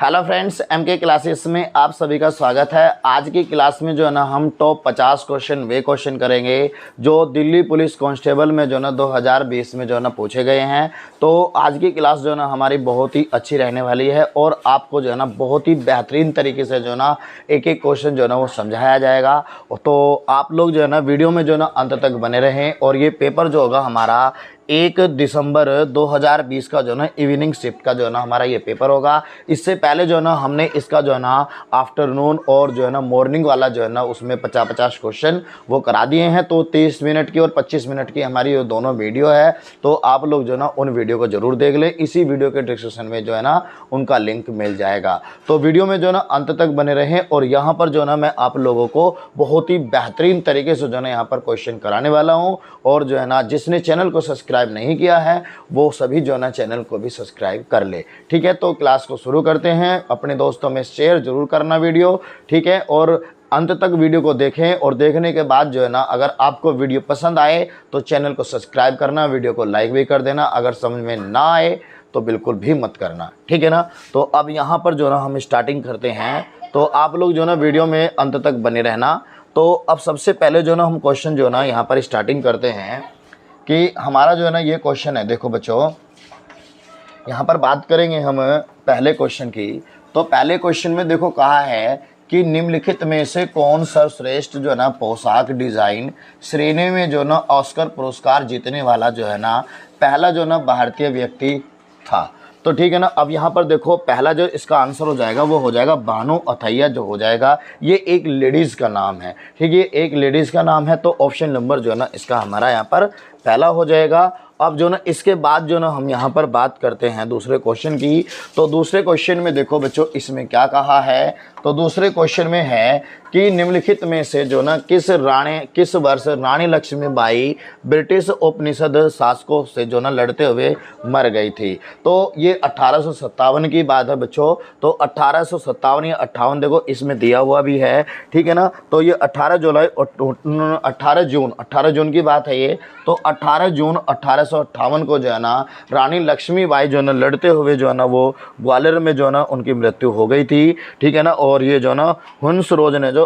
Hello friends, MK classes में आप सभी का स्वागत है। आज की क्लास में जो है ना हम टॉप 50 क्वेश्चन वे क्वेश्चन करेंगे जो दिल्ली पुलिस कांस्टेबल में जो है ना 2020 में जो है ना पूछे गए हैं। तो आज की क्लास जो है ना हमारी बहुत ही अच्छी रहने वाली है और आपको जो है ना बहुत ही बेहतरीन तरीके से जो है ना एक एक क्वेश्चन जो है ना वो समझाया जाएगा। तो आप लोग जो है ना वीडियो में जो है ना अंत तक बने रहें। और ये पेपर जो होगा हमारा 1 दिसंबर 2020 का जो है ना इवनिंग शिफ्ट का जो है ना हमारा ये पेपर होगा। इससे पहले जो है ना हमने इसका जो है ना आफ्टरनून और जो है ना मॉर्निंग वाला जो है ना उसमें 50-50 क्वेश्चन वो करा दिए हैं। तो 30 मिनट की और 25 मिनट की हमारी ये दोनों वीडियो है। तो आप लोग जो है ना उन वीडियो को जरूर देख लें। इसी वीडियो के डिस्क्रिप्शन में जो है ना उनका लिंक मिल जाएगा। तो वीडियो में जो है ना अंत तक बने रहें। और यहाँ पर जो है ना मैं आप लोगों को बहुत ही बेहतरीन तरीके से जो है ना यहाँ पर क्वेश्चन कराने वाला हूँ। और जो है ना जिसने चैनल को सब्सक्राइब नहीं किया है वो सभी जो है ना चैनल को भी सब्सक्राइब कर ले। ठीक है, तो क्लास को शुरू करते हैं। अपने दोस्तों में शेयर जरूर करना वीडियो, ठीक है। और अंत तक वीडियो को देखें और देखने के बाद जो है ना अगर आपको वीडियो पसंद आए तो चैनल को सब्सक्राइब करना, वीडियो को लाइक भी कर देना। अगर समझ में ना आए तो बिल्कुल भी मत करना, ठीक है ना। तो अब यहाँ पर जो है ना हम स्टार्टिंग करते हैं। तो आप लोग जो है ना वीडियो में अंत तक बने रहना। तो अब सबसे पहले जो है ना हम क्वेश्चन जो है ना यहाँ पर स्टार्टिंग करते हैं कि हमारा जो है ना ये क्वेश्चन है। देखो बच्चों, यहाँ पर बात करेंगे हम पहले क्वेश्चन की। तो पहले क्वेश्चन में देखो कहा है कि निम्नलिखित में से कौन सर्वश्रेष्ठ जो है ना पोशाक डिजाइन श्रेणी में जो है ना ऑस्कर पुरस्कार जीतने वाला जो है ना पहला जो है ना भारतीय व्यक्ति था। तो ठीक है ना। अब यहाँ पर देखो पहला जो इसका आंसर हो जाएगा वो हो जाएगा भानु अथैया जो हो जाएगा। ये एक लेडीज़ का नाम है, ठीक है, एक लेडीज़ का नाम है। तो ऑप्शन नंबर जो है ना इसका हमारा यहाँ पर पहला हो जाएगा। अब जो ना इसके बाद जो ना हम यहाँ पर बात करते हैं दूसरे क्वेश्चन की। तो दूसरे क्वेश्चन में देखो बच्चों इसमें क्या कहा है। तो दूसरे क्वेश्चन में है कि निम्नलिखित में से जो ना किस वर्ष रानी लक्ष्मीबाई ब्रिटिश उपनिषद शासकों से जो ना लड़ते हुए मर गई थी। तो ये 1857 की बात है बच्चों। तो 1857 या 58 देखो इसमें दिया हुआ भी है, ठीक है ना। तो ये 18 जून की बात है ये। तो 18 जून 1858 को जो है ना रानी लक्ष्मीबाई जो है ना लड़ते हुए जो है ना वो ग्वालियर में जो है ना उनकी मृत्यु हो गई थी, ठीक है ना। और ये जो है ना हंस रोज ने जो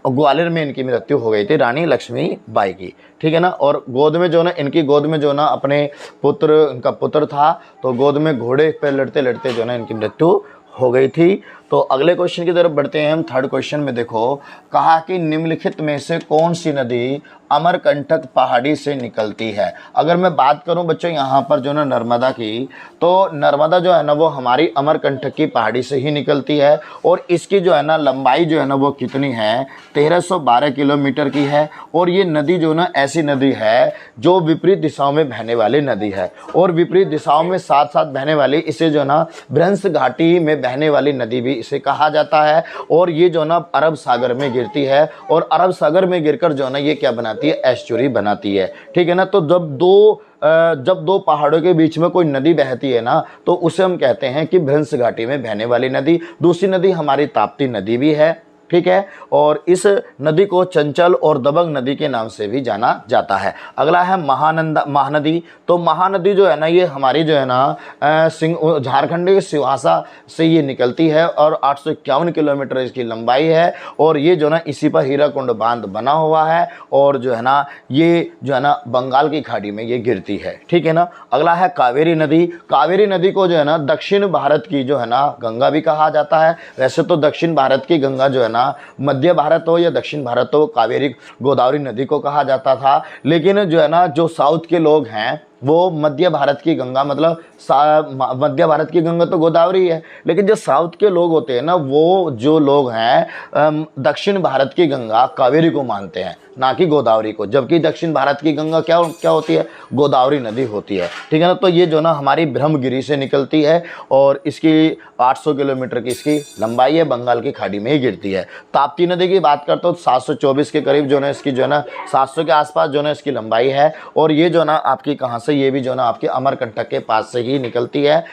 ग्वालियर में इनकी मृत्यु हो गई थी रानी लक्ष्मीबाई की, ठीक है ना। और गोद में जो ना इनकी गोद में जो ना अपने इनका पुत्र था। तो गोद में घोड़े पे लड़ते लड़ते जो ना इनकी मृत्यु हो गई थी। तो अगले क्वेश्चन की तरफ बढ़ते हैं हम। थर्ड क्वेश्चन में देखो कहा कि निम्नलिखित में से कौन सी नदी अमरकंटक पहाड़ी से निकलती है। अगर मैं बात करूं बच्चों यहाँ पर जो ना नर्मदा की, तो नर्मदा जो है ना वो हमारी अमरकंटक की पहाड़ी से ही निकलती है। और इसकी जो है ना लंबाई जो है ना वो कितनी है, 1312 किलोमीटर की है। और ये नदी जो ना ऐसी नदी है जो विपरीत दिशाओं में बहने वाली नदी है। और विपरीत दिशाओं में साथ साथ बहने वाली इसे जो ना भ्रंश घाटी में बहने वाली नदी भी इसे कहा जाता है। और ये जो ना अरब सागर में गिरती है। और अरब सागर में गिरकर जो ना ये क्या बनाती है, एस्चुरी बनाती है, ठीक है ना। तो जब दो पहाड़ों के बीच में कोई नदी बहती है ना तो उसे हम कहते हैं कि भ्रंश घाटी में बहने वाली नदी। दूसरी नदी हमारी ताप्ती नदी भी है, ठीक है। और इस नदी को चंचल और दबंग नदी के नाम से भी जाना जाता है। अगला है महानदी। तो महानदी जो है ना ये हमारी जो है ना झारखंड के सिवासा से ये निकलती है। और 851 किलोमीटर इसकी लंबाई है। और ये जो ना इसी पर हीराकुंड बांध बना हुआ है। और जो है ना ये जो है ना बंगाल की खाड़ी में ये गिरती है, ठीक है ना। अगला है कावेरी नदी। कावेरी नदी को जो है ना दक्षिण भारत की जो है ना गंगा भी कहा जाता है। वैसे तो दक्षिण भारत की गंगा जो है ना मध्य भारत हो या दक्षिण भारत हो, कावेरी गोदावरी नदी को कहा जाता था। लेकिन जो है ना जो साउथ के लोग हैं वो मध्य भारत की गंगा मध्य भारत की गंगा तो गोदावरी है। लेकिन जो साउथ के लोग होते हैं ना वो जो लोग हैं दक्षिण भारत की गंगा कावेरी को मानते हैं, ना कि गोदावरी को। जबकि दक्षिण भारत की गंगा क्या होती है, गोदावरी नदी होती है, ठीक है ना। तो ये जो ना हमारी ब्रह्मगिरी से निकलती है। और इसकी 800 किलोमीटर की इसकी लंबाई है, बंगाल की खाड़ी में ही गिरती है। ताप्ती नदी की बात करते हो 724 के करीब जो ना इसकी जो ना 700 के आसपास जो ना इसकी लंबाई है। और ये जो ना आपकी कहाँ से, ये भी जो ना आपके अमरकंटक के पास से ही निकलती है,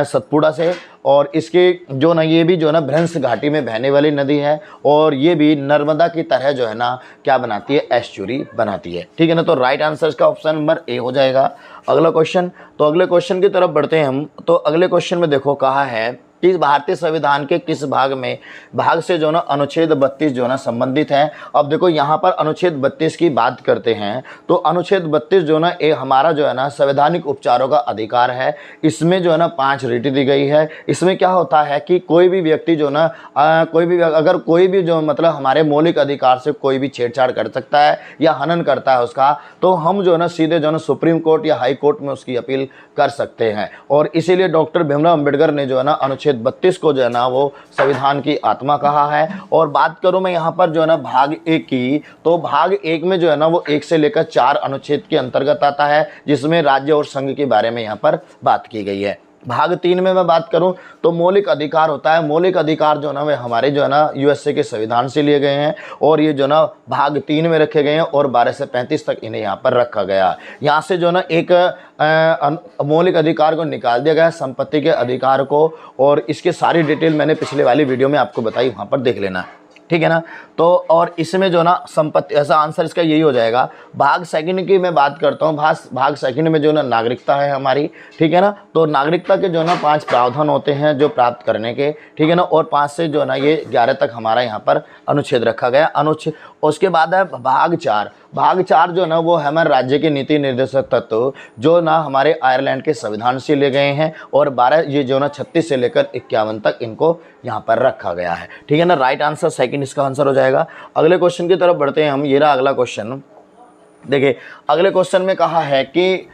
सतपुड़ा से। और इसके जो ना ये भी जो ना भ्रंश घाटी में बहने वाली नदी है। और ये भी नर्मदा की तरह जो है ना क्या बनाती है, एस्चुरी बनाती है, ठीक है ना। तो राइट आंसर का ऑप्शन नंबर ए हो जाएगा। अगला क्वेश्चन, तो अगले क्वेश्चन की तरफ बढ़ते हैं हम। तो अगले क्वेश्चन में देखो कहा है कि भारतीय संविधान के किस भाग से जो ना अनुच्छेद 32 जो ना संबंधित है। अब देखो यहाँ पर अनुच्छेद 32 की बात करते हैं तो अनुच्छेद 32 जो ना ये हमारा जो है ना संवैधानिक उपचारों का अधिकार है। इसमें जो है ना 5 रीति दी गई है। इसमें क्या होता है कि कोई भी व्यक्ति जो ना अगर कोई भी जो मतलब हमारे मौलिक अधिकार से कोई भी छेड़छाड़ कर सकता है या हनन करता है उसका, तो हम जो है ना सीधे जो है ना सुप्रीम कोर्ट या हाई कोर्ट में उसकी अपील कर सकते हैं। और इसीलिए डॉक्टर भीमराव अंबेडकर ने जो है ना अनुच्छेद 32 को जो है ना वो संविधान की आत्मा कहा है। और बात करूं मैं यहाँ पर जो है ना भाग 1 की, तो भाग 1 में जो है ना वो 1 से लेकर 4 अनुच्छेद के अंतर्गत आता है, जिसमें राज्य और संघ के बारे में यहाँ पर बात की गई है। भाग 3 में मैं बात करूं तो मौलिक अधिकार होता है। मौलिक अधिकार जो ना वे हमारे जो है ना यूएसए के संविधान से लिए गए हैं और ये जो ना भाग 3 में रखे गए हैं और 12 से 35 तक इन्हें यहाँ पर रखा गया। यहाँ से जो ना एक मौलिक अधिकार को निकाल दिया गया, संपत्ति के अधिकार को, और इसके सारी डिटेल मैंने पिछले वाली वीडियो में आपको बताई, वहाँ पर देख लेना, ठीक है ना। तो और इसमें जो ना संपत्ति, ऐसा आंसर इसका यही हो जाएगा। भाग 2 की मैं बात करता हूँ, भाग 2 में जो ना नागरिकता है हमारी, ठीक है ना। तो नागरिकता के जो ना 5 प्रावधान होते हैं जो प्राप्त करने के, ठीक है ना, और 5 से जो ना ये 11 तक हमारा यहाँ पर अनुच्छेद रखा गया अनुच्छेद। उसके बाद है भाग 4। भाग 4 जो ना वो है हमारे राज्य के नीति निर्देशक तत्व जो ना हमारे आयरलैंड के संविधान से लिए गए हैं, और 12 ये जो ना 36 से लेकर 51 तक इनको यहाँ पर रखा गया है, ठीक है ना। राइट आंसर सेकंड इसका आंसर हो जाएगा। अगले क्वेश्चन की तरफ बढ़ते हैं हम। ये रहा अगला क्वेश्चन। देखिए अगले क्वेश्चन में कहा है कि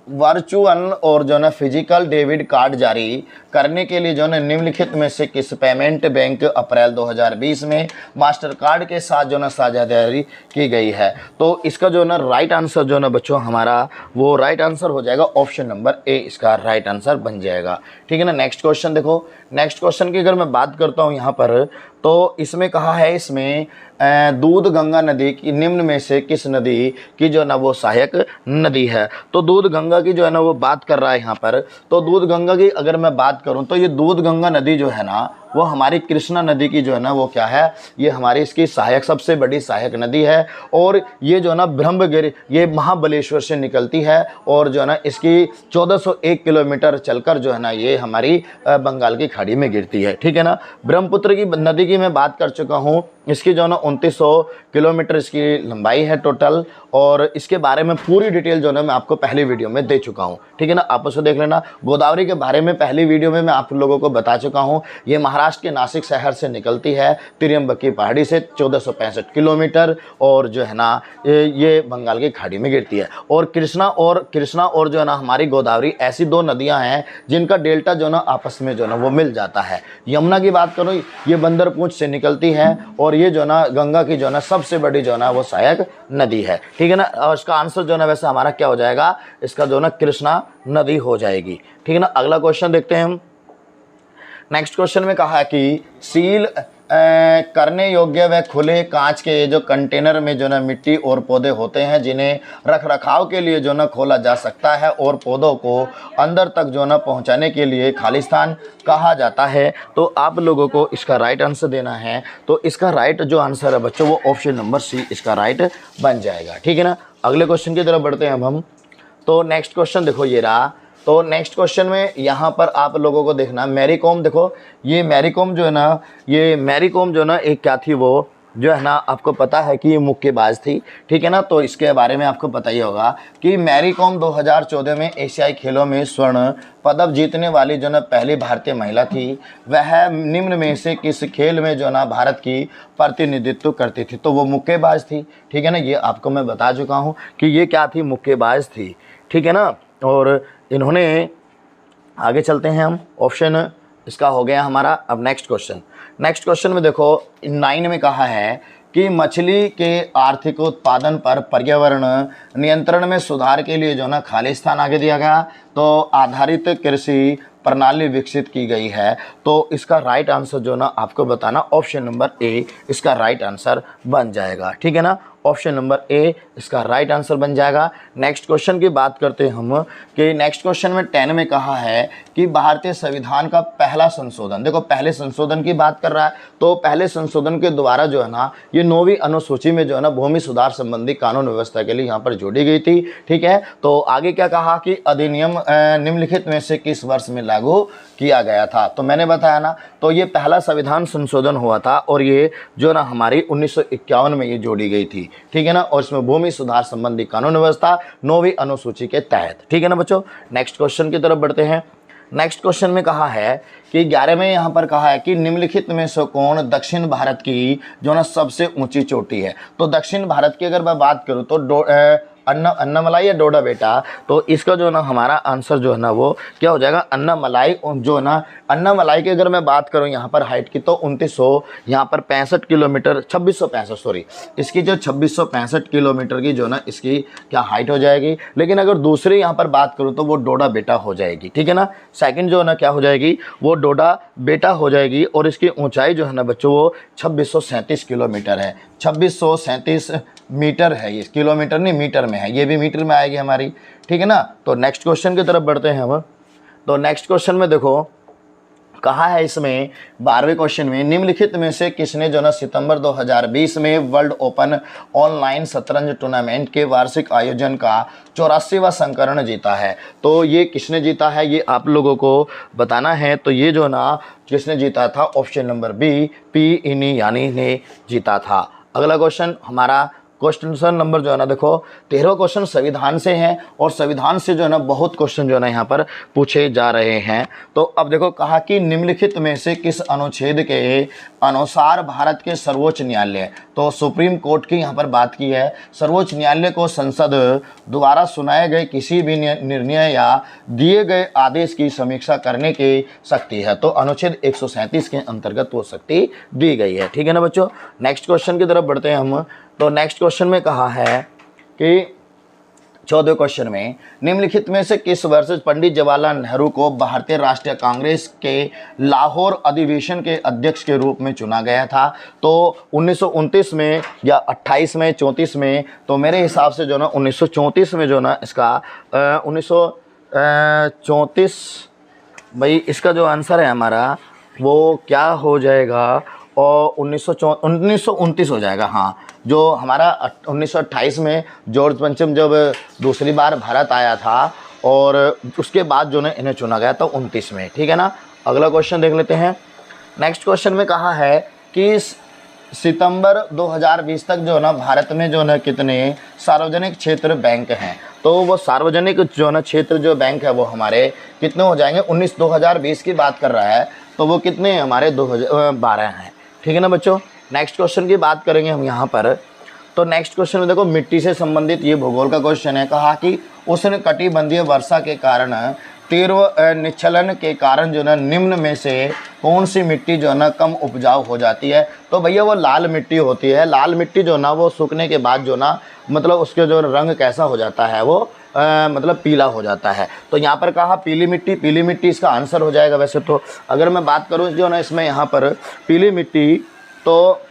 वर्चुअल और जो ना फिजिकल डेबिट कार्ड जारी करने के लिए जो ना निम्नलिखित में से किस पेमेंट बैंक अप्रैल 2020 में मास्टर कार्ड के साथ जो ना साझेदारी की गई है। तो इसका जो ना राइट आंसर जो ना बच्चों हमारा वो राइट आंसर हो जाएगा ऑप्शन नंबर ए, इसका राइट आंसर बन जाएगा, ठीक है ना। नेक्स्ट क्वेश्चन देखो। नेक्स्ट क्वेश्चन की अगर मैं बात करता हूँ यहाँ पर, तो इसमें कहा है इसमें दूध गंगा नदी की निम्न में से किस नदी की जो ना वो सहायक नदी है। तो दूध गंगा की जो है ना वो बात कर रहा है यहाँ पर। तो दूध गंगा की अगर मैं बात करूँ तो ये दूध गंगा नदी जो है ना वो हमारी कृष्णा नदी की जो है ना वो क्या है, ये हमारी इसकी सहायक सबसे बड़ी सहायक नदी है। और ये जो है ना ब्रह्मगिरि ये महाबलेश्वर से निकलती है और जो है ना इसकी 1401 किलोमीटर चलकर जो है ना ये हमारी बंगाल की खाड़ी में गिरती है, ठीक है ना। ब्रह्मपुत्र की नदी की मैं बात कर चुका हूँ, इसकी जो है ना 2900 किलोमीटर इसकी लंबाई है टोटल, और इसके बारे में पूरी डिटेल जो है मैं आपको पहली वीडियो में दे चुका हूँ, ठीक है ना। आप उसे देख लेना। गोदावरी के बारे में पहली वीडियो में मैं आप लोगों को बता चुका हूँ। ये महाराष्ट्र के नासिक शहर से निकलती है त्रियंबकी पहाड़ी से 1465 किलोमीटर, और जो है ना ये बंगाल की खाड़ी में गिरती है। और कृष्णा और जो है ना हमारी गोदावरी ऐसी 2 नदियाँ हैं जिनका डेल्टा जो ना आपस में जो ना वो मिल जाता है। यमुना की बात करूँ ये बंदरपूंछ से निकलती है, और ये जो ना गंगा की जो ना सबसे बड़ी जो ना वो सहायक नदी है, ठीक है ना। और इसका आंसर जो ना वैसे हमारा क्या हो जाएगा, इसका जो ना कृष्णा नदी हो जाएगी, ठीक है ना। अगला क्वेश्चन देखते हैं हम। नेक्स्ट क्वेश्चन में कहा है कि सील करने योग्य व खुले कांच के जो कंटेनर में जो ना मिट्टी और पौधे होते हैं जिन्हें रख रखाव के लिए जो ना खोला जा सकता है और पौधों को अंदर तक जो ना पहुंचाने के लिए खालिस्तान कहा जाता है। तो आप लोगों को इसका राइट आंसर देना है। तो इसका राइट जो आंसर है बच्चों वो ऑप्शन नंबर सी इसका राइट बन जाएगा, ठीक है ना। अगले क्वेश्चन की तरफ बढ़ते हैं अब हम। तो नेक्स्ट क्वेश्चन देखो ये रहा। तो नेक्स्ट क्वेश्चन में यहाँ पर आप लोगों को देखना मैरी कॉम, देखो ये मैरी कॉम जो है ना, ये मैरी कॉम जो है ना एक क्या थी, वो जो है ना आपको पता है कि ये मुक्केबाज थी, ठीक है ना। तो इसके बारे में आपको पता ही होगा कि मैरी कॉम 2014 में एशियाई खेलों में स्वर्ण पदक जीतने वाली जो ना पहली भारतीय महिला थी। वह निम्न में से किस खेल में जो ना भारत की प्रतिनिधित्व करती थी। तो वो मुक्केबाज थी, ठीक है ना। ये आपको मैं बता चुका हूँ कि ये क्या थी, मुक्केबाज थी, ठीक है ना। और इन्होंने आगे चलते हैं हम। ऑप्शन इसका हो गया हमारा। अब नेक्स्ट क्वेश्चन में देखो 9 में कहा है कि मछली के आर्थिक उत्पादन पर पर्यावरण नियंत्रण में सुधार के लिए जो ना खालिस्तान आगे दिया गया, तो आधारित कृषि प्रणाली विकसित की गई है। तो इसका राइट आंसर जो ना आपको बताना ऑप्शन नंबर ए इसका राइट आंसर बन जाएगा, ठीक है ना। ऑप्शन नंबर ए इसका राइट आंसर बन जाएगा। नेक्स्ट क्वेश्चन की बात करते हैं हम कि नेक्स्ट क्वेश्चन में 10 में कहा है कि भारतीय संविधान का पहला संशोधन, देखो पहले संशोधन की बात कर रहा है, तो पहले संशोधन के द्वारा जो है ना ये 9वीं अनुसूची में जो है ना भूमि सुधार संबंधी कानून व्यवस्था के लिए यहाँ पर जोड़ी गई थी। ठीक है, तो आगे क्या कहा कि अधिनियम निम्नलिखित में से किस वर्ष में लागू किया गया था, तो मैंने बताया ना, तो ये पहला संविधान संशोधन हुआ था और ये जो ना हमारी 1951 में ये जोड़ी गई थी। ठीक है ना, और इसमें भूमि सुधार संबंधी कानून व्यवस्था 9वीं अनुसूची के तहत। ठीक है ना बच्चों, नेक्स्ट क्वेश्चन की तरफ बढ़ते हैं। नेक्स्ट क्वेश्चन में कहा है कि 11 में यहाँ पर कहा है कि निम्नलिखित में से कौन दक्षिण भारत की जो ना सबसे ऊंची चोटी है। तो दक्षिण भारत की अगर मैं बात करूँ तो अन्नामलाई या डोडा बेटा, तो इसका जो ना हमारा आंसर जो है ना वो क्या हो जाएगा, अन्नामलाई। जो ना अन्नामलाई की अगर मैं बात करूँ यहाँ पर हाइट की तो 2900 यहाँ पर 65 किलोमीटर, 2665 सॉरी, इसकी जो 2665 किलोमीटर की जो ना इसकी क्या हाइट हो जाएगी। लेकिन अगर दूसरी यहाँ पर बात करूँ तो वो डोडा बेटा हो जाएगी। ठीक है ना, सेकंड जो है ना क्या हो जाएगी, वो डोडा बेटा हो जाएगी और इसकी ऊंचाई जो है ना बच्चों वो 2637 किलोमीटर है। 2637 मीटर है, ये किलोमीटर नहीं मीटर में है, ये भी मीटर में आएगी हमारी। ठीक है ना, तो नेक्स्ट क्वेश्चन की तरफ बढ़ते हैं हम। तो नेक्स्ट क्वेश्चन में देखो कहा है इसमें 12वें क्वेश्चन में निम्नलिखित में से किसने जो ना सितंबर 2020 में वर्ल्ड ओपन ऑनलाइन शतरंज टूर्नामेंट के वार्षिक आयोजन का 84वां संस्करण जीता है। तो ये किसने जीता है ये आप लोगों को बताना है। तो ये जो ना किसने जीता था, ऑप्शन नंबर बी पी इनी यानी ने जीता था। अगला क्वेश्चन हमारा क्वेश्चन नंबर जो है ना देखो 13वां क्वेश्चन संविधान से है और संविधान से जो है ना बहुत क्वेश्चन जो है ना यहाँ पर पूछे जा रहे हैं। तो अब देखो कहा कि निम्नलिखित में से किस अनुच्छेद के अनुसार भारत के सर्वोच्च न्यायालय, तो सुप्रीम कोर्ट की यहाँ पर बात की है, सर्वोच्च न्यायालय को संसद द्वारा सुनाए गए किसी भी निर्णय या दिए गए आदेश की समीक्षा करने की शक्ति है। तो अनुच्छेद 137 के अंतर्गत वो शक्ति दी गई है। ठीक है ना बच्चों, नेक्स्ट क्वेश्चन की तरफ बढ़ते हैं हम। तो नेक्स्ट क्वेश्चन में कहा है कि 14वें क्वेश्चन में निम्नलिखित में से किस वर्ष पंडित जवाहरलाल नेहरू को भारतीय राष्ट्रीय कांग्रेस के लाहौर अधिवेशन के अध्यक्ष के रूप में चुना गया था। तो 1929 में या 28 में 34 में, तो मेरे हिसाब से जो ना 1934 में जो ना इसका 1934 भाई इसका जो आंसर है हमारा वो क्या हो जाएगा, और 1929 हो जाएगा। हाँ, जो हमारा 1928 में जॉर्ज पंचम जब दूसरी बार भारत आया था और उसके बाद जो ना इन्हें चुना गया था 29 में। ठीक है ना, अगला क्वेश्चन देख लेते हैं। नेक्स्ट क्वेश्चन में कहा है कि सितंबर 2020 तक जो ना भारत में जो ना कितने सार्वजनिक क्षेत्र बैंक हैं। तो वो सार्वजनिक जो ना क्षेत्र जो बैंक है वो हमारे कितने हो जाएंगे, 2020 की बात कर रहा है, तो वो कितने हमारे 2012 हैं। ठीक है ना बच्चों, नेक्स्ट क्वेश्चन की बात करेंगे हम यहाँ पर। तो नेक्स्ट क्वेश्चन में देखो मिट्टी से संबंधित ये भूगोल का क्वेश्चन है। कहा कि उष्णकटिबंधीय वर्षा के कारण तीव्र निच्छलन के कारण जो ना निम्न में से कौन सी मिट्टी जो ना कम उपजाऊ हो जाती है। तो भैया वो लाल मिट्टी होती है। लाल मिट्टी जो ना वो सूखने के बाद जो ना मतलब उसके जो रंग कैसा हो जाता है वो मतलब पीला हो जाता है। तो यहाँ पर कहा पीली मिट्टी, पीली मिट्टी इसका आंसर हो जाएगा। वैसे तो अगर मैं बात करूँ जो ना इसमें यहाँ पर पीली मिट्टी, तो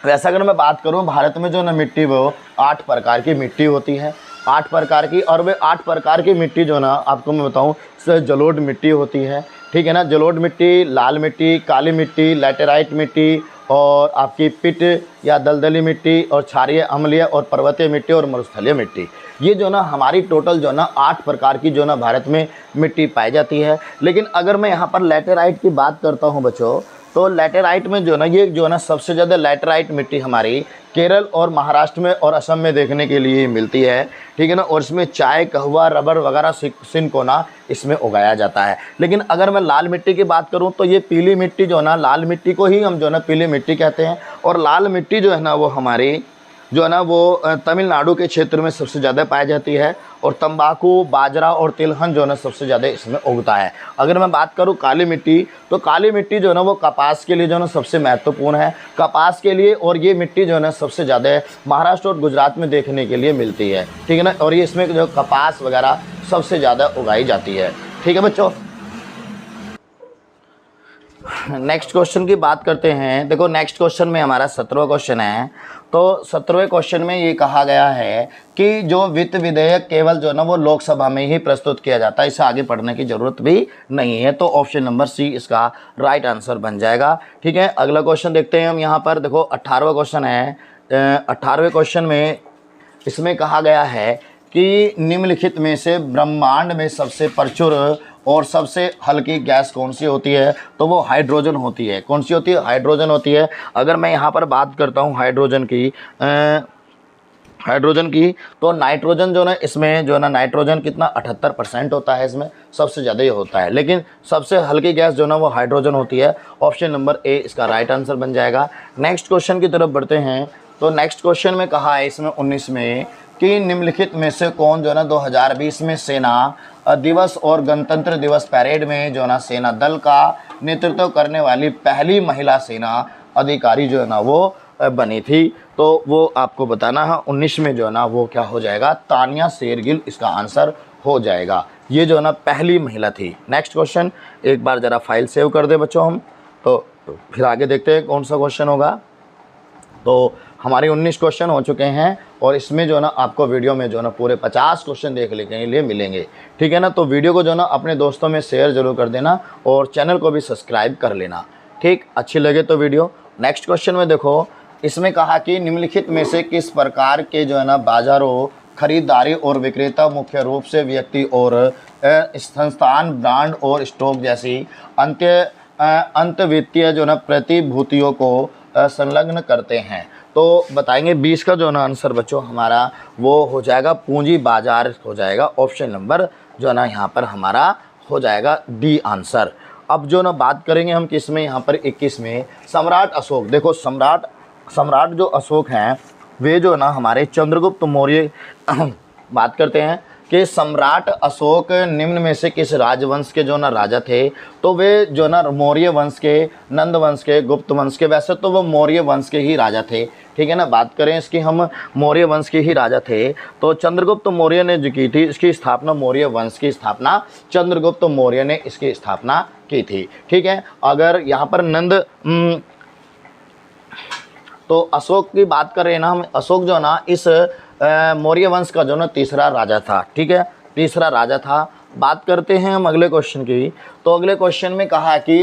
वैसे अगर मैं बात करूँ भारत में जो ना मिट्टी वो 8 प्रकार की मिट्टी होती है, 8 प्रकार की, और वे 8 प्रकार की मिट्टी जो ना आपको मैं बताऊँ जलोढ़ मिट्टी होती है। ठीक है ना, जलोढ़ मिट्टी, लाल मिट्टी, काली मिट्टी, लैटेराइट मिट्टी और आपकी पिट या दलदली मिट्टी और क्षारीय अम्लीय और पर्वतीय मिट्टी और मरुस्थलीय मिट्टी। ये जो ना हमारी टोटल जो ना 8 प्रकार की जो ना भारत में मिट्टी पाई जाती है। लेकिन अगर मैं यहाँ पर लैटेराइट की बात करता हूँ बच्चों, तो लैटेराइट में जो ना ये जो ना सबसे ज़्यादा लैटेराइट मिट्टी हमारी केरल और महाराष्ट्र में और असम में देखने के लिए मिलती है। ठीक है ना, और इसमें चाय, कहवा, रबर वगैरह सिनकोना इसमें उगाया जाता है। लेकिन अगर मैं लाल मिट्टी की बात करूं तो ये पीली मिट्टी जो ना, लाल मिट्टी को ही हम जो ना पीली मिट्टी कहते हैं। और लाल मिट्टी जो है ना वो हमारी जो है ना वो तमिलनाडु के क्षेत्र में सबसे ज़्यादा पाई जाती है। और तंबाकू, बाजरा और तिलहन जो है ना सबसे ज़्यादा इसमें उगता है। अगर मैं बात करूं काली मिट्टी, तो काली मिट्टी जो है ना वो कपास के लिए जो है ना सबसे महत्वपूर्ण है, कपास के लिए। और ये मिट्टी जो है ना सबसे ज़्यादा महाराष्ट्र और गुजरात में देखने के लिए मिलती है। ठीक है ना, और ये इसमें जो कपास वगैरह सबसे ज़्यादा उगाई जाती है। ठीक है बच्चों, नेक्स्ट क्वेश्चन की बात करते हैं। देखो नेक्स्ट क्वेश्चन में हमारा 17वां क्वेश्चन है। तो 17वें क्वेश्चन में ये कहा गया है कि जो वित्त विधेयक केवल जो ना वो लोकसभा में ही प्रस्तुत किया जाता है, इसे आगे पढ़ने की जरूरत भी नहीं है। तो ऑप्शन नंबर सी इसका राइट आंसर बन जाएगा। ठीक है, अगला क्वेश्चन देखते हैं हम यहाँ पर। देखो 18वां क्वेश्चन है। 18वें क्वेश्चन में इसमें कहा गया है कि निम्नलिखित में से ब्रह्मांड में सबसे प्रचुर और सबसे हल्की गैस कौन सी होती है? तो वो हाइड्रोजन होती है। कौन सी होती है? हाइड्रोजन होती है। अगर मैं यहाँ पर बात करता हूँ हाइड्रोजन की, तो नाइट्रोजन जो ना इसमें जो ना नाइट्रोजन कितना 78% होता है, इसमें सबसे ज़्यादा ये होता है। लेकिन सबसे हल्की गैस जो ना वो हाइड्रोजन होती है। ऑप्शन नंबर ए इसका राइट आंसर बन जाएगा। नेक्स्ट क्वेश्चन की तरफ बढ़ते हैं। तो नेक्स्ट क्वेश्चन में कहा है इसमें 19 में कि निम्नलिखित में से कौन जो है ना 2020 में सेना दिवस और गणतंत्र दिवस परेड में जो है ना सेना दल का नेतृत्व करने वाली पहली महिला सेना अधिकारी जो है ना वो बनी थी? तो वो आपको बताना है। 19 में जो है ना वो क्या हो जाएगा? तानिया शेरगिल इसका आंसर हो जाएगा। ये जो है ना पहली महिला थी। नेक्स्ट क्वेश्चन एक बार ज़रा फाइल सेव कर दे बच्चों हम, तो फिर आगे देखते हैं कौन सा क्वेश्चन होगा। तो हमारे 19 क्वेश्चन हो चुके हैं और इसमें जो है ना आपको वीडियो में जो है ना पूरे 50 क्वेश्चन देखने के लिए मिलेंगे। ठीक है ना, तो वीडियो को जो है ना अपने दोस्तों में शेयर जरूर कर देना और चैनल को भी सब्सक्राइब कर लेना। ठीक, अच्छी लगे तो वीडियो। नेक्स्ट क्वेश्चन में देखो, इसमें कहा कि निम्नलिखित में से किस प्रकार के जो है ना बाजारों, खरीदारी और विक्रेता मुख्य रूप से व्यक्ति और संस्थान ब्रांड और स्टॉक जैसी अंतवित्तीय जो है ना प्रतिभूतियों को संलग्न करते हैं? तो बताएंगे 20 का जो है ना आंसर बच्चों हमारा वो हो जाएगा पूंजी बाजार हो जाएगा। ऑप्शन नंबर जो है ना यहाँ पर हमारा हो जाएगा डी आंसर। अब जो ना बात करेंगे हम किस में, यहाँ पर 21 में सम्राट अशोक। देखो सम्राट जो अशोक हैं वे जो ना हमारे चंद्रगुप्त मौर्य बात करते हैं कि सम्राट अशोक निम्न में से किस राजवंश के जो ना राजा थे? तो वे जो ना मौर्य वंश के, नंद वंश के, गुप्त वंश के। वैसे तो वो मौर्य वंश के ही राजा थे। ठीक है ना, बात करें इसकी हम मौर्य वंश के ही राजा थे। तो चंद्रगुप्त मौर्य ने जो की थी इसकी स्थापना, मौर्य वंश की स्थापना चंद्रगुप्त मौर्य ने इसकी स्थापना की थी। ठीक है, अगर यहाँ पर तो अशोक की बात करें ना हम, अशोक जो ना इस मौर्य वंश का जो ना तीसरा राजा था। ठीक है, तीसरा राजा था। बात करते हैं हम अगले क्वेश्चन की। तो अगले क्वेश्चन में कहा कि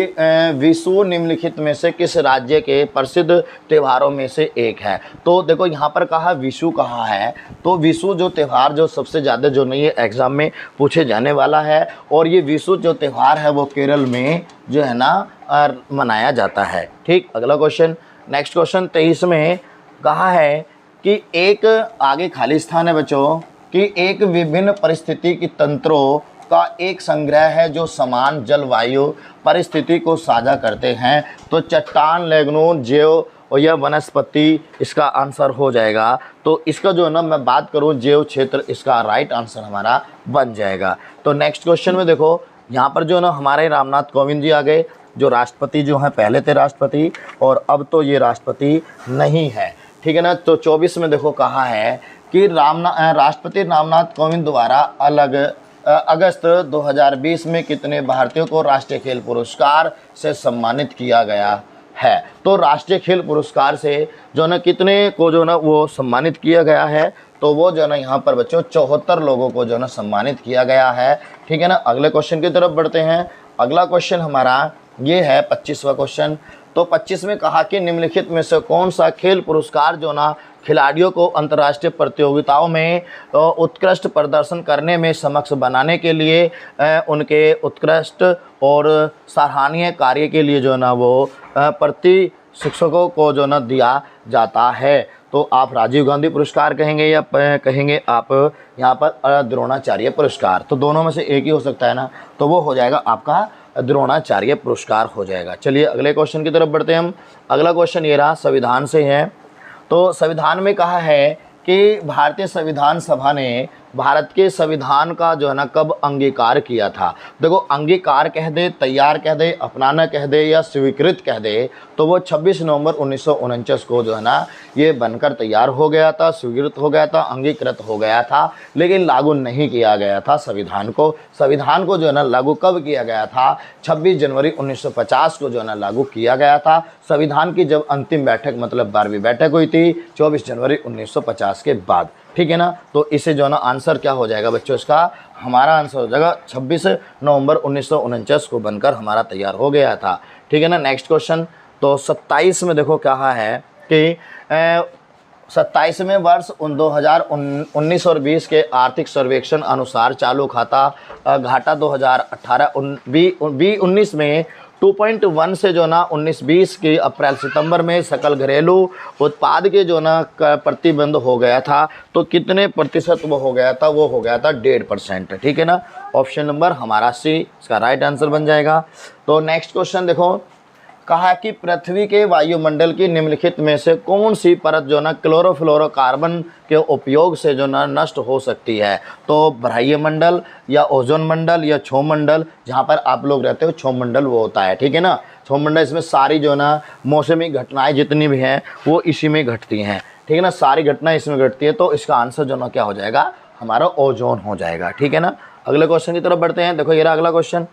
विषु निम्नलिखित में से किस राज्य के प्रसिद्ध त्योहारों में से एक है? तो देखो यहाँ पर कहा विषु कहा है, तो विषु जो त्यौहार जो सबसे ज़्यादा जो नहीं है एग्जाम में पूछे जाने वाला है, और ये विषु जो त्यौहार है वो केरल में जो है ना मनाया जाता है। ठीक, अगला क्वेश्चन नेक्स्ट क्वेश्चन 23 में कहा है कि एक आगे खाली स्थान है बच्चों कि एक विभिन्न परिस्थिति की तंत्रों का एक संग्रह है जो समान जलवायु परिस्थिति को साझा करते हैं। तो चट्टान, लेगून, जैव और यह वनस्पति इसका आंसर हो जाएगा। तो इसका जो है ना मैं बात करूं जैव क्षेत्र, इसका राइट आंसर हमारा बन जाएगा। तो नेक्स्ट क्वेश्चन में देखो यहाँ पर जो है ना हमारे रामनाथ कोविंद जी आ गए, जो राष्ट्रपति जो हैं पहले थे राष्ट्रपति और अब तो ये राष्ट्रपति नहीं है। ठीक है ना, तो 24 में देखो कहा है कि राष्ट्रपति रामनाथ कोविंद द्वारा अगस्त 2020 में कितने भारतीयों को राष्ट्रीय खेल पुरस्कार से सम्मानित किया गया है? तो राष्ट्रीय खेल पुरस्कार से जो ना कितने को जो ना वो सम्मानित किया गया है? तो वो जो ना यहाँ पर बच्चों 74 लोगों को जो ना सम्मानित किया गया है। ठीक है ना, अगले क्वेश्चन की तरफ बढ़ते हैं। अगला क्वेश्चन हमारा ये है 25वां क्वेश्चन। तो 25 में कहा कि निम्नलिखित में से कौन सा खेल पुरस्कार जो ना खिलाड़ियों को अंतर्राष्ट्रीय प्रतियोगिताओं में उत्कृष्ट प्रदर्शन करने में सक्षम बनाने के लिए उनके उत्कृष्ट और सराहनीय कार्य के लिए जो ना वो प्रति शिक्षकों को जो ना दिया जाता है? तो आप राजीव गांधी पुरस्कार कहेंगे या कहेंगे आप यहाँ पर द्रोणाचार्य पुरस्कार? तो दोनों में से एक ही हो सकता है ना, तो वो हो जाएगा आपका द्रोणाचार्य पुरस्कार हो जाएगा। चलिए अगले क्वेश्चन की तरफ बढ़ते हैं हम। अगला क्वेश्चन ये रहा, संविधान से है। तो संविधान में कहा है कि भारतीय संविधान सभा ने भारत के संविधान का जो है ना कब अंगीकार किया था। देखो अंगीकार कह दे, तैयार कह दे, अपनाना कह दे या स्वीकृत कह दे, तो वो 26 नवंबर 1949 को जो है ना ये बनकर तैयार हो गया था, स्वीकृत हो गया था, अंगीकृत हो गया था, लेकिन लागू नहीं किया गया था संविधान को। संविधान को जो है ना लागू कब किया गया था? 26 जनवरी 1950 को जो है ना लागू किया गया था। संविधान की जब अंतिम बैठक मतलब 12वीं बैठक हुई थी 24 जनवरी 1950 के बाद, ठीक है ना। तो इसे जो है ना आंसर क्या हो जाएगा बच्चों, इसका हमारा आंसर हो जाएगा 26 नवंबर 1949 को बनकर हमारा तैयार हो गया था, ठीक है ना। नेक्स्ट क्वेश्चन तो 27 में देखो कहा है कि 27वें वर्ष 2019 और 20 के आर्थिक सर्वेक्षण अनुसार चालू खाता घाटा 2018-19 में 2.1 से जो ना 19-20 के अप्रैल सितंबर में सकल घरेलू उत्पाद के जो ना प्रतिबंध हो गया था। तो कितने प्रतिशत वो हो गया था? वो हो गया था 1.5%, ठीक है ना। ऑप्शन नंबर हमारा सी इसका राइट आंसर बन जाएगा। तो नेक्स्ट क्वेश्चन देखो, कहा कि पृथ्वी के वायुमंडल की निम्नलिखित में से कौन सी परत जो ना क्लोरोफ्लोरोकार्बन के उपयोग से जो ना नष्ट हो सकती है? तो बाह्य मंडल या ओजोन मंडल या क्षोभ मंडल, जहाँ पर आप लोग रहते हो क्षोभ मंडल वो होता है, ठीक है ना। क्षोभ मंडल इसमें सारी जो ना मौसमी घटनाएं जितनी भी हैं वो इसी में घटती हैं, ठीक है ना, सारी घटनाएं इसमें घटती है। तो इसका आंसर जो ना क्या हो जाएगा? हमारा ओजोन हो जाएगा, ठीक है ना। अगले क्वेश्चन की तरफ बढ़ते हैं। देखो ये रहा अगला क्वेश्चन।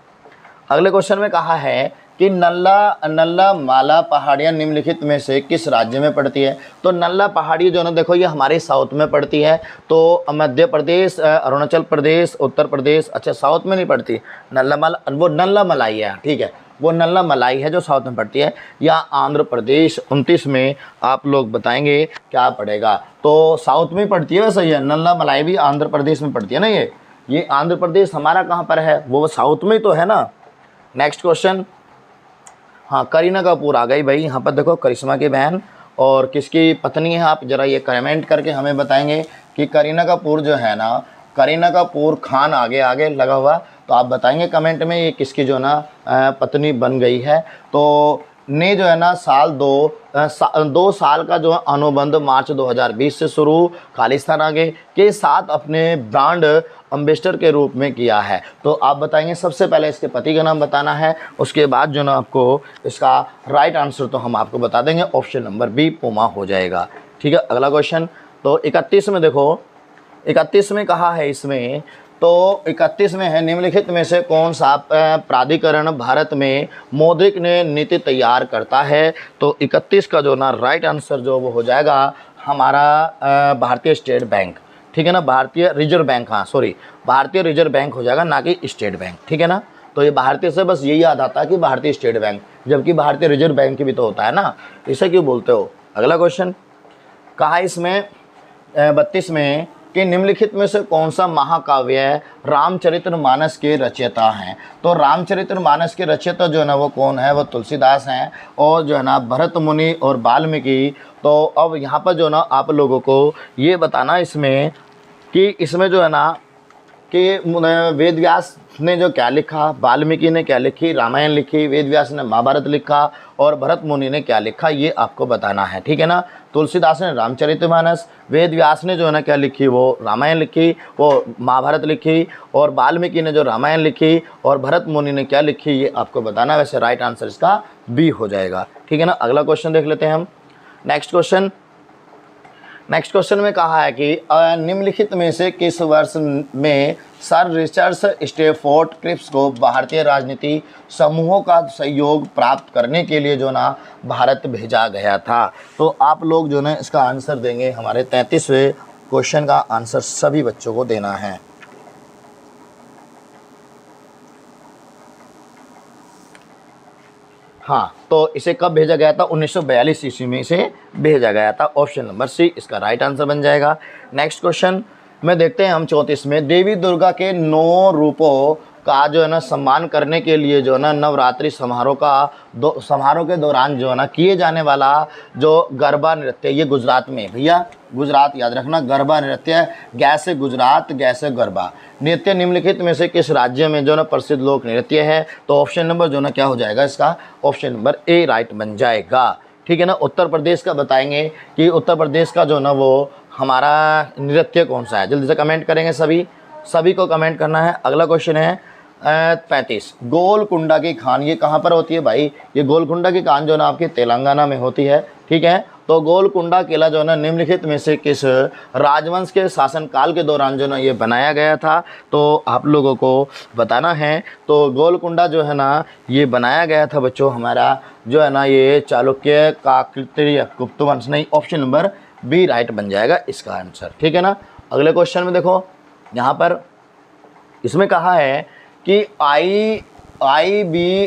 अगले क्वेश्चन में कहा है कि नल्ला माला पहाड़ियाँ निम्नलिखित में से किस राज्य में पड़ती है? तो नल्ला पहाड़ी जो ना देखो ये हमारे साउथ में पड़ती है। तो मध्य प्रदेश, अरुणाचल प्रदेश, उत्तर प्रदेश, अच्छा साउथ में नहीं पड़ती वो नल्ला मलाई है, ठीक है, वो नल्ला मलाई है जो साउथ में पड़ती है। या आंध्र प्रदेश 29 में आप लोग बताएंगे क्या पड़ेगा? तो साउथ में पड़ती है, वैसे ये नल्ला मलाई भी आंध्र प्रदेश में पड़ती है ना। ये आंध्र प्रदेश हमारा कहाँ पर है? वो साउथ में तो है ना। नेक्स्ट क्वेश्चन, हाँ करीना कपूर आ गई भाई। यहाँ पर देखो करिश्मा की बहन और किसकी पत्नी है, आप ज़रा ये कमेंट करके हमें बताएंगे कि करीना कपूर जो है ना, करीना कपूर खान आगे लगा हुआ, तो आप बताएंगे कमेंट में ये किसकी जो ना पत्नी बन गई है। तो ने जो है ना दो साल का जो अनुबंध मार्च 2020 से शुरू खालिस्तान आगे के साथ अपने ब्रांड अम्बेसडर के रूप में किया है। तो आप बताएंगे सबसे पहले इसके पति का नाम बताना है, उसके बाद जो ना आपको इसका राइट आंसर तो हम आपको बता देंगे, ऑप्शन नंबर बी पुमा हो जाएगा, ठीक है। अगला क्वेश्चन तो 31 में देखो, 31 में कहा है इसमें, तो 31 में है निम्नलिखित में से कौन सा प्राधिकरण भारत में मौद्रिक नीति तैयार करता है? तो 31 का जो ना राइट आंसर जो वो हो जाएगा हमारा भारतीय स्टेट बैंक, ठीक है ना, भारतीय रिजर्व बैंक, हाँ सॉरी भारतीय रिजर्व बैंक हो जाएगा, ना कि स्टेट बैंक, ठीक है ना। तो ये भारतीय से बस यही याद आता है कि भारतीय स्टेट बैंक, जबकि भारतीय रिजर्व बैंक भी तो होता है ना, इसे क्यों बोलते हो। अगला क्वेश्चन कहा इसमें 32 में कि निम्नलिखित में से कौन सा महाकाव्य रामचरितमानस के रचयिता हैं? तो रामचरितमानस के रचयिता जो है ना वो कौन है? वो तुलसीदास हैं और जो है ना भरत मुनि और वाल्मीकि। तो अब यहाँ पर जो ना आप लोगों को ये बताना इसमें कि इसमें जो है ना कि वेद व्यास ने जो क्या लिखा, वाल्मीकि ने क्या लिखी, रामायण लिखी, वेद व्यास ने महाभारत लिखा और भरत मुनि ने क्या लिखा, ये आपको बताना है, ठीक है ना। तुलसीदास ने रामचरितमानस, वेद व्यास ने जो है ना क्या लिखी, वो रामायण लिखी, वो महाभारत लिखी, और वाल्मीकि ने जो रामायण लिखी और भरत मुनि ने क्या लिखी, ये आपको बताना। वैसे राइट आंसर इसका बी हो जाएगा, ठीक है ना। अगला क्वेश्चन देख लेते हैं हम। नेक्स्ट क्वेश्चन में कहा है कि निम्नलिखित में से किस वर्ष में सर रिचर्ड स्टैफोर्ड क्रिप्स को भारतीय राजनीति समूहों का सहयोग प्राप्त करने के लिए जो ना भारत भेजा गया था? तो आप लोग जो ना इसका आंसर देंगे, हमारे 33वें क्वेश्चन का आंसर सभी बच्चों को देना है। हाँ, तो इसे कब भेजा गया था? 1942 ईस्वी में इसे भेजा गया था, ऑप्शन नंबर सी इसका राइट आंसर बन जाएगा। नेक्स्ट क्वेश्चन में देखते हैं हम 34 में, देवी दुर्गा के 9 रूपों का जो है ना सम्मान करने के लिए जो है ना नवरात्रि समारोह के दौरान जो है ना किए जाने वाला जो गरबा नृत्य, ये गुजरात में, भैया गुजरात याद रखना, गरबा नृत्य गैसे गुजरात गैसे गरबा नृत्य निम्नलिखित में से किस राज्य में जो ना प्रसिद्ध लोक नृत्य है? तो ऑप्शन नंबर जो ना क्या हो जाएगा इसका, ऑप्शन नंबर ए राइट बन जाएगा, ठीक है ना। उत्तर प्रदेश का बताएंगे कि उत्तर प्रदेश का जो ना वो हमारा नृत्य कौन सा है? जल्दी से कमेंट करेंगे सभी को कमेंट करना है। अगला क्वेश्चन है 35, गोलकुंडा की खान ये कहाँ पर होती है भाई? ये गोलकुंडा की खान जो है ना आपके तेलंगाना में होती है, ठीक है। तो गोलकुंडा किला जो है ना निम्नलिखित में से किस राजवंश के शासनकाल के दौरान जो है ना ये बनाया गया था? तो आप लोगों को बताना है। तो गोलकुंडा जो है ना ये बनाया गया था बच्चों हमारा जो है ना ये चालुक्य काकतीय गुप्त वंश, नहीं, ऑप्शन नंबर बी राइट बन जाएगा इसका आंसर, ठीक है ना। अगले क्वेश्चन में देखो, यहाँ पर इसमें कहा है कि IBEF,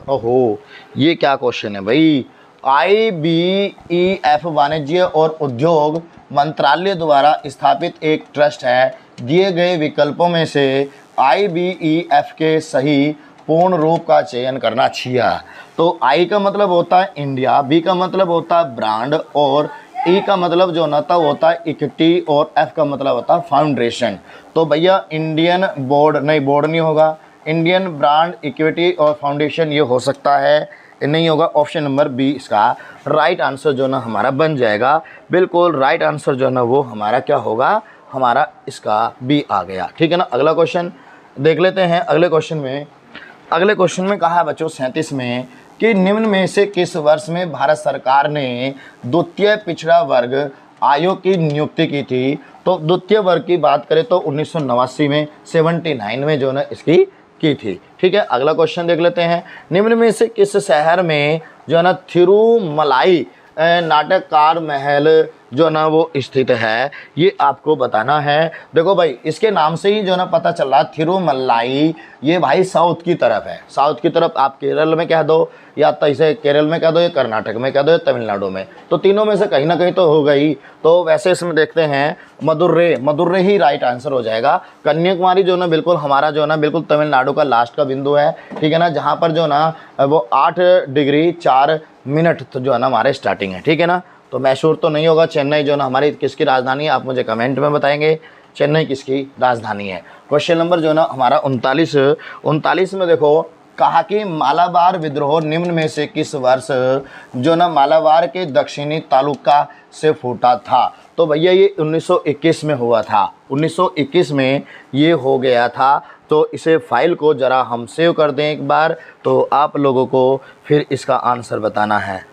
ओहो ये क्या क्वेश्चन है भाई? IBEF वाणिज्य और उद्योग मंत्रालय द्वारा स्थापित एक ट्रस्ट है। दिए गए विकल्पों में से IBEF के सही पूर्ण रूप का चयन करना चाहिए। तो I का मतलब होता है इंडिया, B का मतलब होता है ब्रांड, और E का मतलब जो ना होता है इक्विटी, और F का मतलब होता है फाउंडेशन। तो भैया इंडियन बोर्ड नहीं होगा, इंडियन ब्रांड, इक्विटी और फाउंडेशन ये हो सकता है, नहीं होगा। ऑप्शन नंबर बी इसका राइट आंसर जो ना हमारा बन जाएगा। बिल्कुल राइट आंसर जो ना वो हमारा क्या होगा? हमारा इसका बी आ गया, ठीक है ना। अगला क्वेश्चन देख लेते हैं। अगले क्वेश्चन में कहा है बच्चों 37 में कि निम्न में से किस वर्ष में भारत सरकार ने द्वितीय पिछड़ा वर्ग आयोग की नियुक्ति की थी? तो द्वितीय वर्ग की बात करें तो 1989 में, 79 में जो ना इसकी की थी, ठीक है। अगला क्वेश्चन देख लेते हैं। निम्न में से किस शहर में जो है ना थिरुमलाई नाटककार महल जो ना वो स्थित है? ये आपको बताना है। देखो भाई इसके नाम से ही जो ना पता चल रहा थिरुमलाई, ये भाई साउथ की तरफ है। साउथ की तरफ आप केरल में कह दो, या तो इसे केरल में कह दो, या कर्नाटक में कह दो, या तमिलनाडु में, तो तीनों में से कहीं ना कहीं तो हो गई। तो वैसे इसमें देखते हैं मदुरै ही राइट आंसर हो जाएगा। कन्याकुमारी जो ना बिल्कुल हमारा जो ना बिल्कुल तमिलनाडु का लास्ट का बिंदु है, ठीक है ना, जहाँ पर जो ना वो 8 डिग्री 4 मिनट तो जो है ना हमारे स्टार्टिंग है, ठीक है ना। तो मैसूर तो नहीं होगा। चेन्नई जो ना हमारी किसकी राजधानी है? आप मुझे कमेंट में बताएंगे चेन्नई किसकी राजधानी है। क्वेश्चन नंबर जो ना हमारा 39 में देखो कहा कि मालाबार विद्रोह निम्न में से किस वर्ष जो ना मालाबार के दक्षिणी तालुका से फूटा था? तो भैया ये 1921 में हुआ था, 1921 में ये हो गया था। तो इसे फाइल को ज़रा हम सेव कर दें एक बार, तो आप लोगों को फिर इसका आंसर बताना है।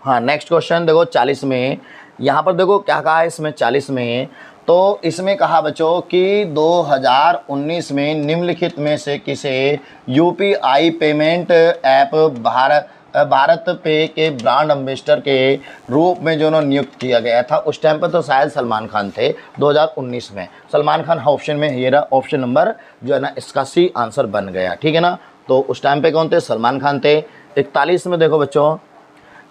हाँ, नेक्स्ट क्वेश्चन देखो 40 में। यहाँ पर देखो क्या कहा है इसमें 40 में। तो इसमें कहा बच्चों कि 2019 में निम्नलिखित में से किसे UPI पेमेंट ऐप भारत पे के ब्रांड एम्बेसडर के रूप में जो ना नियुक्त किया गया था? उस टाइम पर तो शायद सलमान खान थे 2019 में। सलमान खान ऑप्शन में ये रहा, ऑप्शन नंबर जो है ना इसका सी आंसर बन गया, ठीक है ना। तो उस टाइम पे कौन थे? सलमान खान थे। 41 में देखो बच्चों,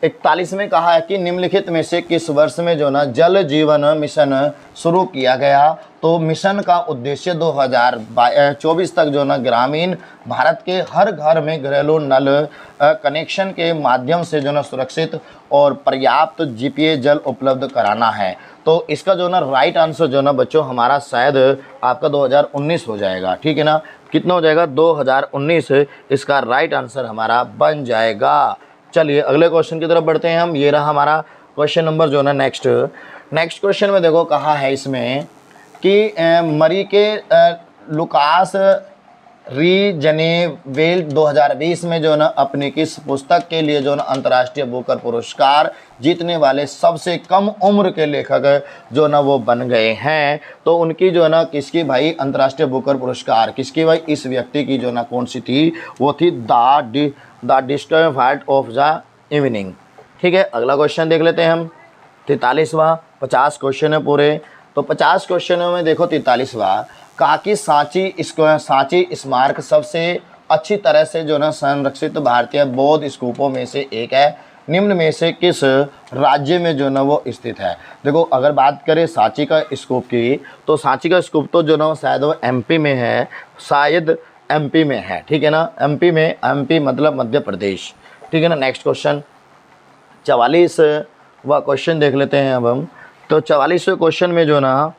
41 में कहा है कि निम्नलिखित में से किस वर्ष में जो ना जल जीवन मिशन शुरू किया गया? तो मिशन का उद्देश्य 2024 तक जो ना ग्रामीण भारत के हर घर में घरेलू नल कनेक्शन के माध्यम से जो ना सुरक्षित और पर्याप्त जीपीए जल उपलब्ध कराना है। तो इसका जो ना राइट आंसर जो ना बच्चों हमारा शायद आपका 2019 हो जाएगा, ठीक है ना। कितना हो जाएगा? 2019 इसका राइट आंसर हमारा बन जाएगा। चलिए अगले क्वेश्चन की तरफ बढ़ते हैं हम। ये रहा हमारा क्वेश्चन नंबर जो ना नेक्स्ट क्वेश्चन में देखो कहा है इसमें कि मरी के लुकास रीजनेवेल 2020 में जो ना अपनी किस पुस्तक के लिए जो ना अंतर्राष्ट्रीय बुकर पुरस्कार जीतने वाले सबसे कम उम्र के लेखक जो ना वो बन गए हैं? तो उनकी जो ना किसकी भाई अंतर्राष्ट्रीय बुकर पुरस्कार किसकी भाई? इस व्यक्ति की जो ना कौन सी थी? वो थी the disturb heart of the evening, ठीक है। अगला क्वेश्चन देख लेते हैं हम 43वां। 50 क्वेश्चन है पूरे, तो 50 क्वेश्चनों में देखो 43वां कहा कि सांची स्मारक सबसे अच्छी तरह से जो ना संरक्षित भारतीय बौद्ध स्तूपों में से एक है। निम्न में से किस राज्य में जो ना वो स्थित है? देखो अगर बात करें सांची का स्तूप की, तो सांची का स्तूप तो जो ना शायद वो एमपी में है, शायद एमपी में है, ठीक है ना। एमपी मतलब मध्य प्रदेश, ठीक है ना। नेक्स्ट क्वेश्चन 44वां क्वेश्चन देख लेते हैं अब हम। तो 44वें क्वेश्चन में जो ना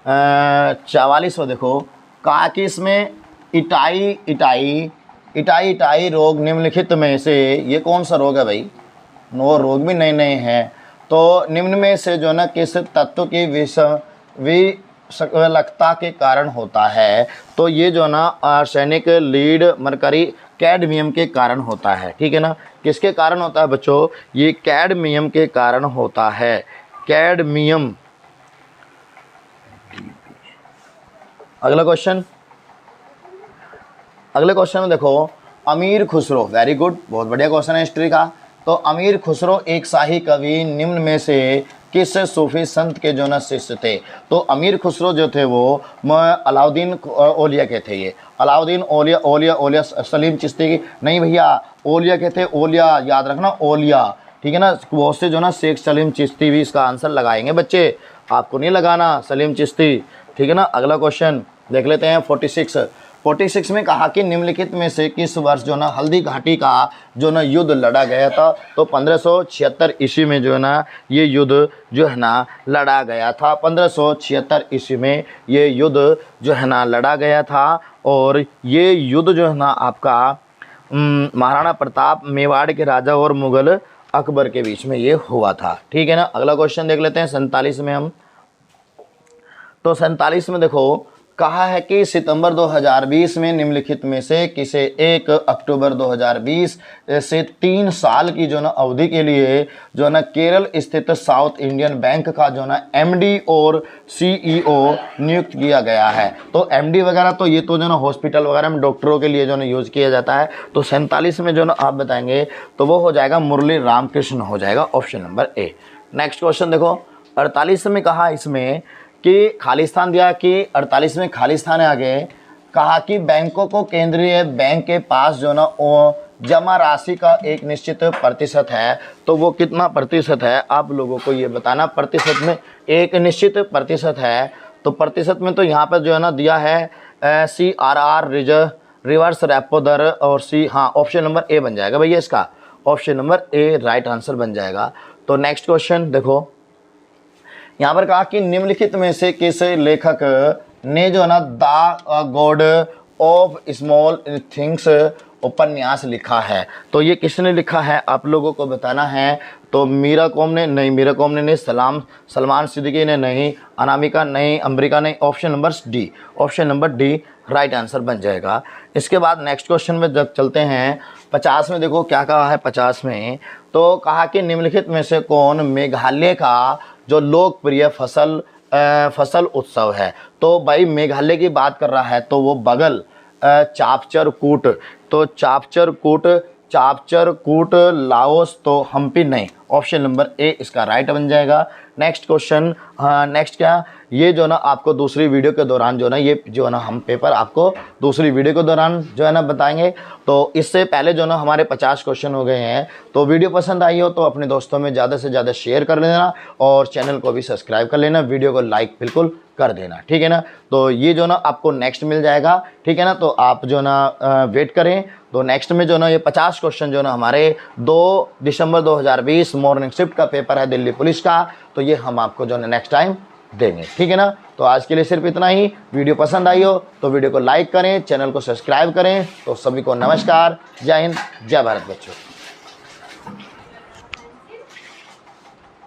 44वां देखो कहा कि इसमें इटाई इटाई इटाई इटाई रोग निम्नलिखित में से ये कौन सा रोग है भाई? वो रोग भी नए नए हैं। तो निम्न में से जो ना किस तत्व की विषैलकता के कारण होता है? तो ये जो ना आर्सेनिक, लीड, मरकरी, कैडमियम के कारण होता है। ठीक है ना, किसके कारण होता है बच्चों? ये कैडमियम के कारण होता है, कैडमियम। अगला क्वेश्चन, अगले क्वेश्चन में देखो, अमीर खुसरो, वेरी गुड, बहुत बढ़िया क्वेश्चन है हिस्ट्री का। तो अमीर खुसरो एक शाही कवि निम्न में से किस सूफी संत के जो ना शिष्य थे? तो अमीर खुसरो जो थे वो अलाउद्दीन औलिया के थे। ये अलाउद्दीन औलिया औलिया औलिया सलीम चिश्ती की नहीं भैया, औलिया के थे, औलिया याद रखना, औलिया। ठीक है ना, बहुत से जो ना शेख सलीम चिश्ती भी इसका आंसर लगाएंगे बच्चे, आपको नहीं लगाना सलीम चिश्ती। ठीक है ना, अगला क्वेश्चन देख लेते हैं 46 में कहा कि निम्नलिखित में से किस वर्ष जो ना हल्दी घाटी का जो ना युद्ध लड़ा गया था? तो 1576 ईस्वी में जो है ना ये युद्ध जो है ना लड़ा गया था। 1576 ईस्वी में ये युद्ध जो है ना लड़ा गया था। और ये युद्ध जो है ना आपका महाराणा प्रताप, मेवाड़ के राजा और मुगल अकबर के बीच में ये हुआ था। ठीक है ना, अगला क्वेश्चन देख लेते हैं 47 में हम। तो 47 में देखो, कहा है कि सितंबर 2020 में निम्नलिखित में से किसे 1 अक्टूबर 2020 से 3 साल की जो ना अवधि के लिए जो ना केरल स्थित साउथ इंडियन बैंक का जो ना एमडी और सीईओ नियुक्त किया गया है? तो एमडी वगैरह तो ये तो जो ना हॉस्पिटल वगैरह में डॉक्टरों के लिए जो ना यूज़ किया जाता है। तो 47 में जो ना आप बताएंगे तो वो हो जाएगा मुरली रामकृष्ण, हो जाएगा option number A. Next question देखो, 48 में कहा इसमें कि खालिस्तान दिया कि 48 में खालिस्तान है। आगे कहा कि बैंकों को केंद्रीय बैंक के पास जो ना जमा राशि का एक निश्चित प्रतिशत है। तो वो कितना प्रतिशत है आप लोगों को ये बताना। प्रतिशत में एक निश्चित प्रतिशत है, तो प्रतिशत में तो यहाँ पर जो है ना दिया है CRR, रिवर्स रेपो दर, और हाँ ऑप्शन नंबर ए बन जाएगा भैया, इसका option number A right answer बन जाएगा। तो नेक्स्ट क्वेश्चन देखो, यहाँ पर कहा कि निम्नलिखित में से किस लेखक ने जो ना the God of small things उपन्यास लिखा है? तो ये किसने लिखा है आप लोगों को बताना है। तो मीरा कॉम ने नहीं, मीरा कॉम ने नहीं, सलमान सिद्दीकी ने नहीं, अनामिका नहीं, अम्बरिका नहीं, option number D, option number D right answer बन जाएगा। इसके बाद नेक्स्ट क्वेश्चन में जब चलते हैं 50 में, देखो क्या कहा है 50 में। तो कहा कि निम्नलिखित में से कौन मेघालय का जो लोकप्रिय फसल उत्सव है? तो भाई मेघालय की बात कर रहा है तो वो बगल चापचर कूट, तो चापचर कूट लाओस, तो हम्पी नहीं, ऑप्शन नंबर ए इसका राइट बन जाएगा। नेक्स्ट क्वेश्चन, नेक्स्ट क्या, ये जो ना आपको दूसरी वीडियो के दौरान जो ना ये जो ना हम पेपर आपको दूसरी वीडियो के दौरान जो है ना बताएंगे। तो इससे पहले जो ना हमारे 50 क्वेश्चन हो गए हैं। तो वीडियो पसंद आई हो तो अपने दोस्तों में ज़्यादा से ज़्यादा शेयर कर लेना और चैनल को भी सब्सक्राइब कर लेना, वीडियो को लाइक बिल्कुल कर देना। ठीक है ना, तो ये जो ना आपको नेक्स्ट मिल जाएगा। ठीक है ना, तो आप जो ना वेट करें। तो नेक्स्ट में जो ना ये 50 क्वेश्चन जो ना हमारे 2 दिसंबर 2020 मॉर्निंग शिफ्ट का पेपर है दिल्ली पुलिस का, तो ये हम आपको जो ना नेक्स्ट टाइम देंगे। ठीक है ना, तो आज के लिए सिर्फ इतना ही। वीडियो पसंद आई हो तो वीडियो को लाइक करें, चैनल को सब्सक्राइब करें। तो सभी को नमस्कार, जय हिंद, जय भारत बच्चों।